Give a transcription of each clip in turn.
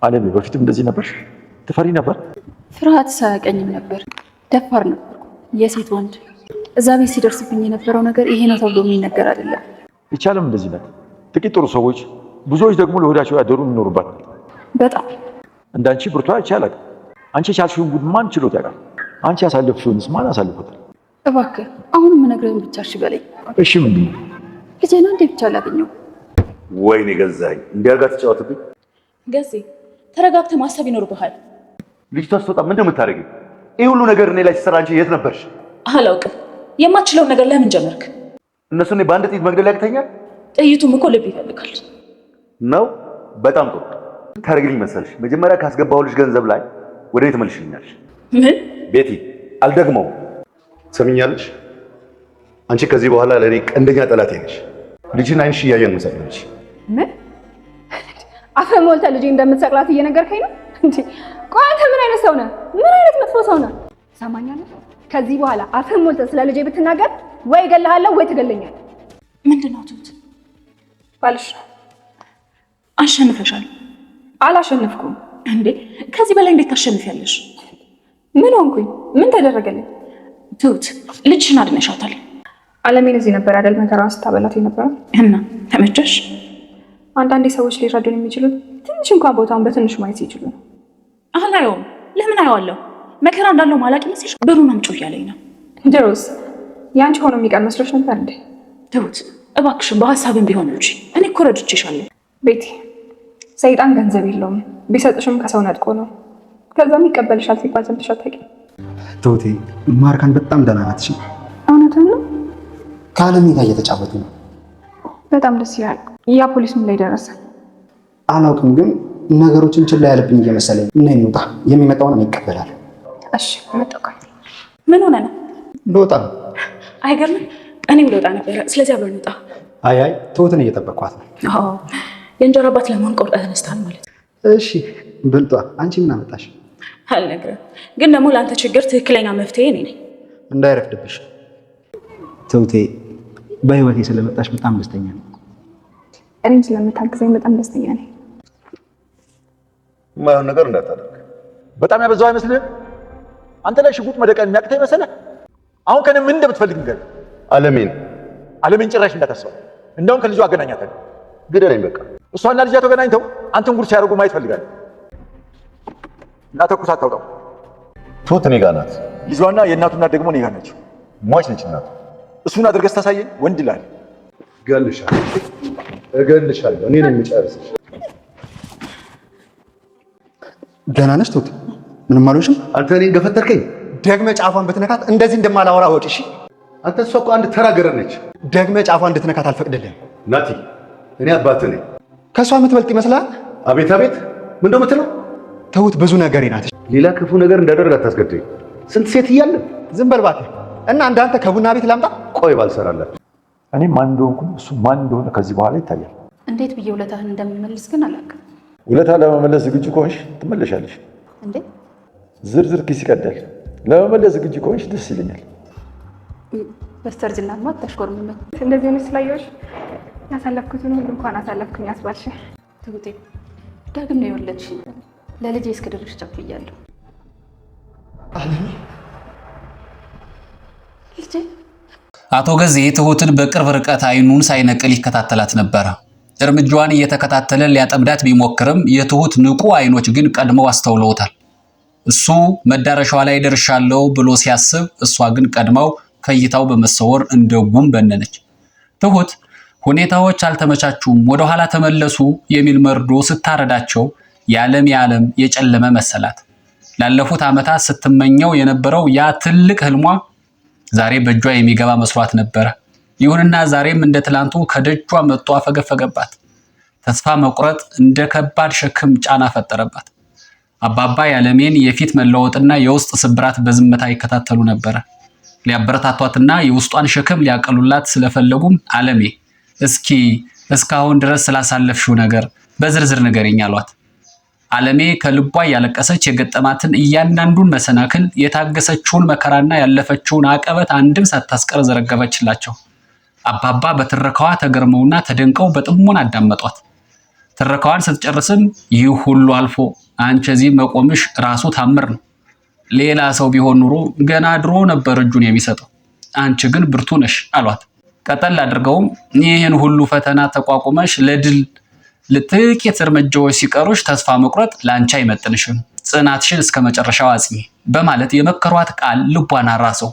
አለሜ በፊትም እንደዚህ ነበር? ትፈሪ ነበር? ፍርሃት ሳያቀኝም ነበር። ደፋር ነበር። የሴት ወንድ እዛ ቤት ሲደርስብኝ የነበረው ነገር ይሄ ነው ተብሎ የሚነገር አይደለም። ይቻለም እንደዚህ ናት። ጥቂት ጥሩ ሰዎች፣ ብዙዎች ደግሞ ለሆዳቸው ያደሩ የሚኖሩባት። በጣም እንዳንቺ ብርቷ ይቻላል። አንቺ የቻልሽውን ጉድ ማን ችሎት ያውቃል? አንቺ ያሳለፍሽውንስ ማን አሳልፎታል? እባክህ አሁን የምነግርህን ብቻ እሺ በለኝ። እሺ ምንድን ነው? ልጄን አንዴ ብቻ ላገኘው። ወይኔ ገዛኸኝ፣ እንዲያርጋ ተጫወትብኝ። ገዜ ተረጋግተህ ማሰብ ይኖርብሃል። ልጅቷ ስትወጣ ምንድን ነው የምታደርጊው? ይህ ሁሉ ነገር እኔ ላይ ሲሰራ አንቺ የት ነበርሽ? አላውቅም። የማትችለውን ነገር ለምን ጀመርክ? እነሱ እኔ በአንድ ጥይት መግደል ያቅተኛል? ጥይቱም እኮ ልብ ይፈልጋል ነው። በጣም ጥሩ ታደርግልኝ መሰልሽ። መጀመሪያ ካስገባሁልሽ ገንዘብ ላይ ወደ ቤት መልሽልኛለሽ። ምን? ቤቲ አልደግመውም። ሰምኛለሽ? አንቺ ከዚህ በኋላ ለእኔ ቀንደኛ ጠላቴ ነሽ። ልጅን አይንሽ እያየን መሰለሽ። ምን አፈ ሞልተ ልጅ እንደምትሰቅላት እየነገርከኝ ነው እንዴ? ቆይ አንተ ምን አይነት ሰው ነህ? ምን አይነት መጥፎ ሰው ነህ? ሰማኛለህ? ከዚህ በኋላ አፈ ሞልተ ስለ ልጄ ብትናገር ወይ እገልሃለሁ ወይ ትገለኛለህ። ምንድነው ትሁት? ባልሽ አሸንፈሻል። አላሸነፍኩም እንዴ? ከዚህ በላይ እንዴት ታሸንፊያለሽ? ምን ሆንኩኝ? ምን ተደረገልኝ? ትሁት ልጅሽን አድነሻታል። አለሜን እዚህ ነበር አይደል መከራዋን ስታበላት የነበረው? እና ተመቸሽ? አንዳንዴ ሰዎች ሊረዱን የሚችሉት ትንሽ እንኳን ቦታውን በትንሹ ማየት ይችሉ ነው። አላየውም። ለምን አየዋለሁ? መከራ እንዳለው ማላቅ ይመስልሽ? ብሩን አምጪው እያለኝ ነው። ድሮስ ያንቺ ሆኖ የሚቀር መስሎሽ ነበር እንዴ? ትሁት እባክሽን በሀሳብም ቢሆን እንጂ እኔ እኮ ረድቼሻለሁ። ቤቲ ሰይጣን ገንዘብ የለውም፣ ቢሰጥሽም ከሰው ነጥቆ ነው። ከዛም ይቀበልሻል ሲባል ሰምተሽ አታውቂም? ትሁቴ ማርካን በጣም ደህና ናት። እሺ እውነትህን ነው? ከአለሜ ጋር እየተጫወቱ ነው። በጣም ደስ ይላል። ያ ፖሊስ ምን ላይ ደረሰ? አላውቅም፣ ግን ነገሮችን ችላ ያለብኝ እየመሰለኝ እና እንውጣ። የሚመጣውን ይቀበላል። እሺ መጣሁ። ምን ሆነ ነው? ልወጣ። አይገርምም? እኔም ልወጣ ነበረ። ስለዚህ አብረን እንውጣ። አይ ትሁትን እየጠበቅኳት ነው። አዎ የእንጀራ አባት ለመሆን ቆርጠህ ተነስተሃል ማለት ነው። እሺ ብልጧ፣ አንቺ ምን አመጣሽ? አልነግርህም፣ ግን ደግሞ ለአንተ ችግር ትክክለኛ መፍትሄ እኔ ነኝ። እንዳይረፍድብሽ። ትሁቴ በህይወቴ ስለመጣሽ በጣም ደስተኛ ነኝ። እኔም ስለምታግዘኝ በጣም ደስተኛ ነኝ። የማይሆን ነገር እንዳታደርግ። በጣም ያበዛው አይመስልህም? አንተ ላይ ሽጉጥ መደቀን የሚያቅተህ መሰለህ? አሁን ከእኔ ምን እንደምትፈልግ ንገረኝ። አለሜን ጭራሽ እንዳታስበው። እንደውም ከልጇ አገናኛታለሁ። ግደለኝ በቃ። እሷና ልጇ ተገናኝተው አንተን ጉድ ሲያደርጉ ማየት ፈልጋለሁ። እና ተኩስ አታውጣው። ትሁት እኔ ጋር ናት። ልጇና የእናቱ እናት ደግሞ እኔ ጋር ናቸው። ሟች ነች እናቱ። እሱን አድርገህ ስታሳየኝ ወንድ ይላል። እገልሻለሁ። እኔ ነኝ የምጨርስሽ። ደህና ነሽ ትሁት? ምንም አልሆንሽም? አንተ እኔን ገፈተርከኝ። ደግመህ ጫፏን ብትነካት እንደዚህ እንደማላወራ ወቂ። እሺ አንተ እሷ እኮ አንድ ተራ ገረድ ነች። ደግመህ ጫፏን እንድትነካት አልፈቅድልህም። ናቲ እኔ አባትህ ነኝ። ከእሷ የምትበልጥ ይመስላል? አቤት አቤት፣ ምን እንደምትለው? ትሁት ብዙ ነገሬ ናት። ሌላ ክፉ ነገር እንዳደረግ አታስገድኝ። ስንት ሴት እያለ ዝም በል እባክህ። እና እንዳንተ ከቡና ቤት ላምጣ? ቆይ ባልሰራላችሁ። እኔ ማን እንደሆንኩኝ እሱ ማን እንደሆነ ከዚህ በኋላ ይታያል። እንዴት ብዬ ውለታህን እንደምመልስ ግን አላውቅም። ውለታ ለመመለስ ዝግጁ ከሆንሽ ትመለሻለሽ። እንዴ ዝርዝር ኪስ ይቀዳል። ለመመለስ ዝግጁ ከሆንሽ ደስ ይለኛል። በስተርጅና ማት ተሽኮርምመት እንደዚህ ሆነሽ ስላየሁሽ ያሳለፍኩትን ሁሉ እንኳን አሳለፍኩኝ አስባልሽ። ትሁቴ ዳግም ነው የወለድሽ። ለልጄ እስክድርሽ ጨፍያለሁ። ልጄ አቶ ገዜ ትሁትን በቅርብ ርቀት አይኑን ሳይነቅል ይከታተላት ነበረ። እርምጃዋን እየተከታተለ ሊያጠምዳት ቢሞክርም የትሁት ንቁ አይኖች ግን ቀድመው አስተውለውታል። እሱ መዳረሻዋ ላይ ደርሻለሁ ብሎ ሲያስብ፣ እሷ ግን ቀድመው ከእይታው በመሰወር እንደ ጉም በነነች። ትሁት ሁኔታዎች አልተመቻቹም፣ ወደ ኋላ ተመለሱ የሚል መርዶ ስታረዳቸው የዓለም የጨለመ መሰላት። ላለፉት ዓመታት ስትመኘው የነበረው ያ ትልቅ ህልሟ ዛሬ በእጇ የሚገባ መስሏት ነበረ። ይሁንና ዛሬም እንደ ትላንቱ ከደጇ መጥቶ አፈገፈገባት። ተስፋ መቁረጥ እንደ ከባድ ሸክም ጫና ፈጠረባት። አባባ የዓለሜን የፊት መለወጥና የውስጥ ስብራት በዝምታ ይከታተሉ ነበረ። ሊያበረታቷትና የውስጧን ሸክም ሊያቀሉላት ስለፈለጉም ዓለሜ እስኪ እስካሁን ድረስ ስላሳለፍሽው ነገር በዝርዝር ንገሪኝ አሏት። ዓለሜ ከልቧ ያለቀሰች የገጠማትን እያንዳንዱን መሰናክል፣ የታገሰችውን መከራና ያለፈችውን አቀበት አንድም ሳታስቀር ዘረገበችላቸው። አባባ በትረካዋ ተገርመውና ተደንቀው በጥሞና አዳመጧት። ትረካዋን ስትጨርስም ይህ ሁሉ አልፎ አንቺ እዚህ መቆምሽ ራሱ ታምር ነው። ሌላ ሰው ቢሆን ኑሮ ገና ድሮ ነበር እጁን የሚሰጠው። አንቺ ግን ብርቱ ነሽ አሏት። ቀጠል አድርገውም ይህን ሁሉ ፈተና ተቋቁመሽ ለድል ለጥቂት እርምጃዎች ሲቀሩሽ ተስፋ መቁረጥ ላንቺ አይመጥንሽም፣ ጽናትሽን እስከ መጨረሻው አጽኚ በማለት የመከሯት ቃል ልቧን አራሰው።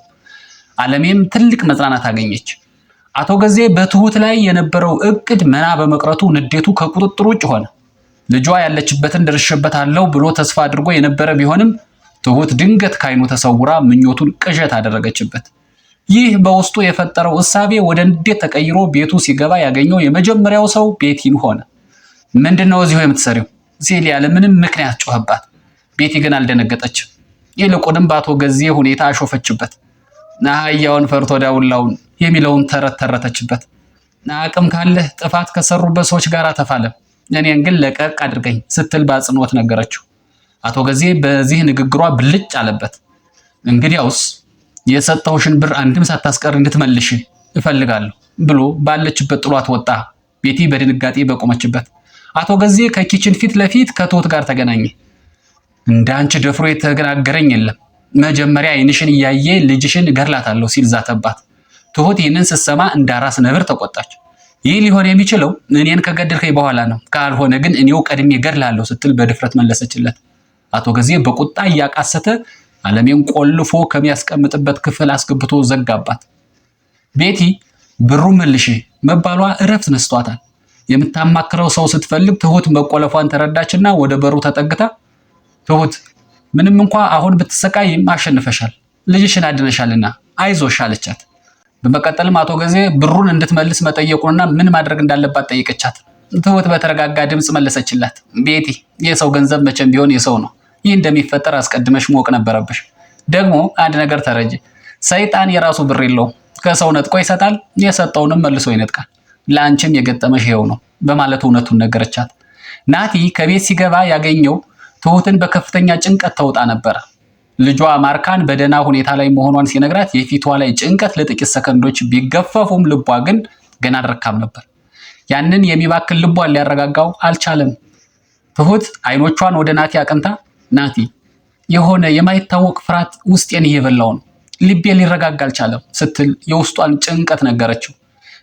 ዓለሜም ትልቅ መጽናናት አገኘች። አቶ ገዜ በትሁት ላይ የነበረው እቅድ መና በመቅረቱ ንዴቱ ከቁጥጥር ውጭ ሆነ። ልጇ ያለችበትን ደርሼበታለሁ ብሎ ተስፋ አድርጎ የነበረ ቢሆንም ትሁት ድንገት ካይኑ ተሰውራ ምኞቱን ቅዠት አደረገችበት። ይህ በውስጡ የፈጠረው እሳቤ ወደ ንዴት ተቀይሮ ቤቱ ሲገባ ያገኘው የመጀመሪያው ሰው ቤቲን ሆነ። ምንድነው እዚሁ የምትሰሪው ሲል ያለ ምንም ምክንያት ጮኸባት። ቤቲ ግን አልደነገጠችም። ይልቁንም በአቶ ገዜ ሁኔታ አሾፈችበት። አህያውን ፈርቶ ዳውላውን የሚለውን ተረት ተረተችበት። አቅም ካለህ ጥፋት ከሰሩበት ሰዎች ጋር ተፋለም፣ እኔን ግን ለቀቅ አድርገኝ ስትል በአጽንኦት ነገረችው። አቶ ገዜ በዚህ ንግግሯ ብልጭ አለበት። እንግዲያውስ የሰጠውሽን ብር አንድም ሳታስቀር እንድትመልሽ እፈልጋለሁ ብሎ ባለችበት ጥሏት ወጣ። ቤቲ በድንጋጤ በቆመችበት አቶ ገዜ ከኪችን ፊት ለፊት ከትሁት ጋር ተገናኘ። እንዳንቺ ደፍሮ የተገናገረኝ የለም፣ መጀመሪያ ዓይንሽን እያየ ልጅሽን እገድላታለሁ ሲል ዛተባት። ትሁት ይህንን ስትሰማ እንዳራስ ነብር ተቆጣች። ይህ ሊሆን የሚችለው እኔን ከገደልከኝ በኋላ ነው፣ ካልሆነ ግን እኔው ቀድሜ እገድላለሁ ስትል በድፍረት መለሰችለት። አቶ ገዜ በቁጣ እያቃሰተ ዓለሜን ቆልፎ ከሚያስቀምጥበት ክፍል አስገብቶ ዘጋባት። ቤቲ ብሩ መልሽ መባሏ እረፍት ነስቷታል። የምታማክረው ሰው ስትፈልግ ትሁት መቆለፏን ተረዳችና ወደ በሩ ተጠግታ ትሁት ምንም እንኳ አሁን ብትሰቃይም አሸንፈሻል፣ ልጅሽን አድነሻልና አይዞሽ አለቻት። በመቀጠልም አቶ ገዜ ብሩን እንድትመልስ መጠየቁንና ምን ማድረግ እንዳለባት ጠየቀቻት። ትሁት በተረጋጋ ድምፅ መለሰችላት። ቤቲ የሰው ገንዘብ መቼም ቢሆን የሰው ነው። ይህ እንደሚፈጠር አስቀድመሽ ማወቅ ነበረብሽ። ደግሞ አንድ ነገር ተረጂ፣ ሰይጣን የራሱ ብር የለውም። ከሰው ነጥቆ ይሰጣል፣ የሰጠውንም መልሶ ይነጥቃል። ለአንቺም የገጠመሽ ይኸው ነው በማለት እውነቱን ነገረቻት። ናቲ ከቤት ሲገባ ያገኘው ትሁትን በከፍተኛ ጭንቀት ተውጣ ነበር። ልጇ ማርካን በደህና ሁኔታ ላይ መሆኗን ሲነግራት የፊቷ ላይ ጭንቀት ለጥቂት ሰከንዶች ቢገፈፉም ልቧ ግን ገና አልረካም ነበር። ያንን የሚባክል ልቧን ሊያረጋጋው አልቻለም። ትሁት አይኖቿን ወደ ናቲ አቅንታ ናቲ የሆነ የማይታወቅ ፍርሃት ውስጤን እየበላው ነው፣ ልቤ ሊረጋጋ አልቻለም ስትል የውስጧን ጭንቀት ነገረችው።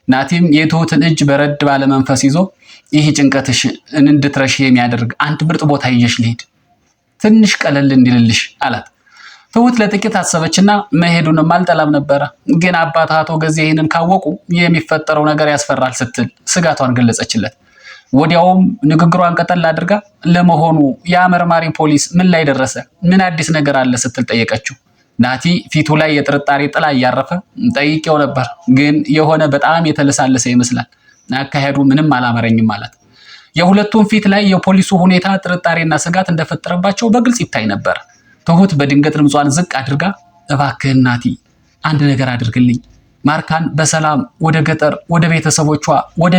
ናቲም የትሁትን እጅ በረድ ባለ መንፈስ ይዞ ይህ ጭንቀትሽ እንድትረሽ የሚያደርግ አንድ ምርጥ ቦታ ይዤሽ ልሄድ፣ ትንሽ ቀለል እንዲልልሽ አላት። ትሁት ለጥቂት አሰበችና መሄዱንም አልጠላም ነበረ፣ ግን አባት አቶ ገዜ ይህንን ካወቁ የሚፈጠረው ነገር ያስፈራል ስትል ስጋቷን ገለጸችለት። ወዲያውም ንግግሯን ቀጠል አድርጋ ለመሆኑ የመርማሪ ፖሊስ ምን ላይ ደረሰ? ምን አዲስ ነገር አለ ስትል ጠየቀችው። ናቲ ፊቱ ላይ የጥርጣሬ ጥላ እያረፈ ጠይቄው ነበር፣ ግን የሆነ በጣም የተለሳለሰ ይመስላል፣ አካሄዱ ምንም አላመረኝም ማለት። የሁለቱም ፊት ላይ የፖሊሱ ሁኔታ ጥርጣሬና ስጋት እንደፈጠረባቸው በግልጽ ይታይ ነበር። ትሁት በድንገት ድምጿን ዝቅ አድርጋ እባክህ ናቲ አንድ ነገር አድርግልኝ፣ ማርካን በሰላም ወደ ገጠር ወደ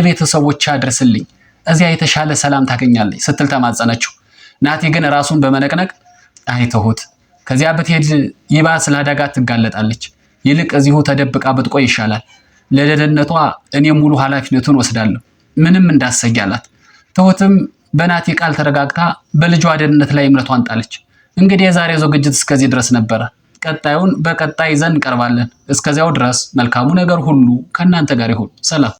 ቤተሰቦቿ አድርስልኝ፣ እዚያ የተሻለ ሰላም ታገኛለች ስትል ተማጸነችው። ናቲ ግን ራሱን በመነቅነቅ አይ ትሁት ከዚያ ብትሄድ ይባስ ለአደጋ ትጋለጣለች፣ ይልቅ እዚሁ ተደብቃ ብትቆይ ይሻላል፣ ለደህንነቷ እኔም ሙሉ ኃላፊነቱን ወስዳለሁ፣ ምንም እንዳሰጊ አላት። ትሁትም በናቲ ቃል ተረጋግታ በልጇ ደህንነት ላይ እምነቷን ጣለች። እንግዲህ የዛሬው ዝግጅት እስከዚህ ድረስ ነበረ። ቀጣዩን በቀጣይ ይዘን እንቀርባለን። እስከዚያው ድረስ መልካሙ ነገር ሁሉ ከእናንተ ጋር ይሁን። ሰላም።